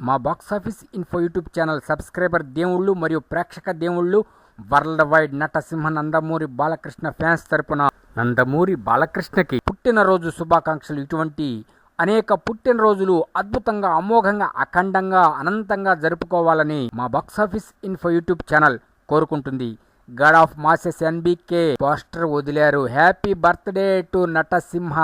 మా box office info YouTube channel subscriber దేవుళ్ళు మరియు ప్రేక్షక దేవుళ్ళు వరల్డ్ వైడ్ నటసింహ నందమూరి బాలకృష్ణ ఫ్యాన్స్ తరపున నందమూరి బాలకృష్ణకి పుట్టినరోజు శుభాకాంక్షలు. ఇటువంటి అనేక పుట్టినరోజులు అద్భుతంగా, అమోఘంగా, అఖండంగా, అనంతంగా జరుపుకోవాలని మా box office info YouTube channel కోరుకుంటుంది. God of masses NBK poster వదిలారు. హ్యాపీ బర్త్డే టు నటసింహ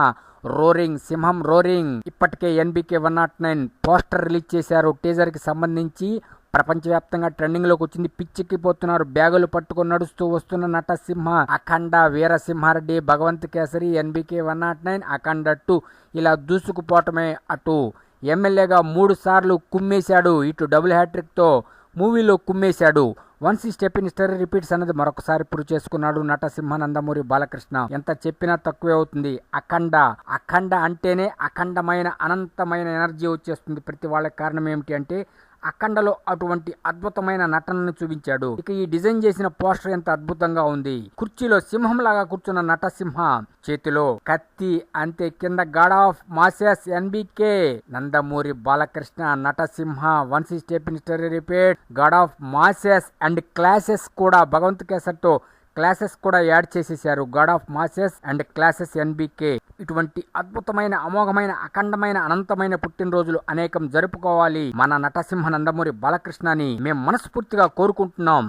రోరింగ్, సింహం రోరింగ్. ఇప్పటికే ఎన్బికే 109 పోస్టర్ రిలీజ్ చేశారు. టీజర్ కి సంబంధించి ప్రపంచవ్యాప్తంగా ట్రెండింగ్ లోకి వచ్చింది. పిచ్చెక్కిపోతున్నారు. బ్యాగులు పట్టుకొని నడుస్తూ వస్తున్న నటసింహ, అఖండ, వీరసింహారెడ్డి, భగవంత్ కేసరి, ఎన్బికే 109, అఖండ 2 ఇలా దూసుకుపోవటమే. అటు ఎమ్మెల్యేగా 3 సార్లు కుమ్మేశాడు, ఇటు డబుల్ హ్యాట్రిక్ తో మూవీలో కుమ్మేశాడు. వన్స్ ఈ స్టెప్ ఇన్ స్టోరీ రిపీట్స్ అన్నది మరొకసారి ప్రూవ్ చేసుకున్నాడు నటసింహ నందమూరి బాలకృష్ణ. ఎంత చెప్పినా తక్కువే అవుతుంది. అఖండ అంటేనే అఖండమైన, అనంతమైన ఎనర్జీ వచ్చేస్తుంది ప్రతి వాళ్ళకి. కారణం ఏమిటి అంటే అఖండలో అటువంటి అద్భుతమైన నటనను చూపించాడు. ఇక ఈ డిజైన్ చేసిన పోస్టర్ ఎంత అద్భుతంగా ఉంది. కుర్చీలో సింహం లాగా కూర్చున్న నటసింహ, చేతిలో కత్తి, అంతే కింద god of masses NBK Nandamuri Balakrishna నటసింహ. వన్స్ ఈ step in story repeat god of masses and classes కూడా భగవంత్ కేసర్తో క్లాసెస్ కూడా యాడ్ చేసేశారు. God of masses and classes NBK. ఇటువంటి అద్భుతమైన, అమోఘమైన, అఖండమైన, అనంతమైన పుట్టినరోజులు అనేకం జరుపుకోవాలి మన నటసింహ నందమూరి బాలకృష్ణని మేము మనస్ఫూర్తిగా కోరుకుంటున్నాం.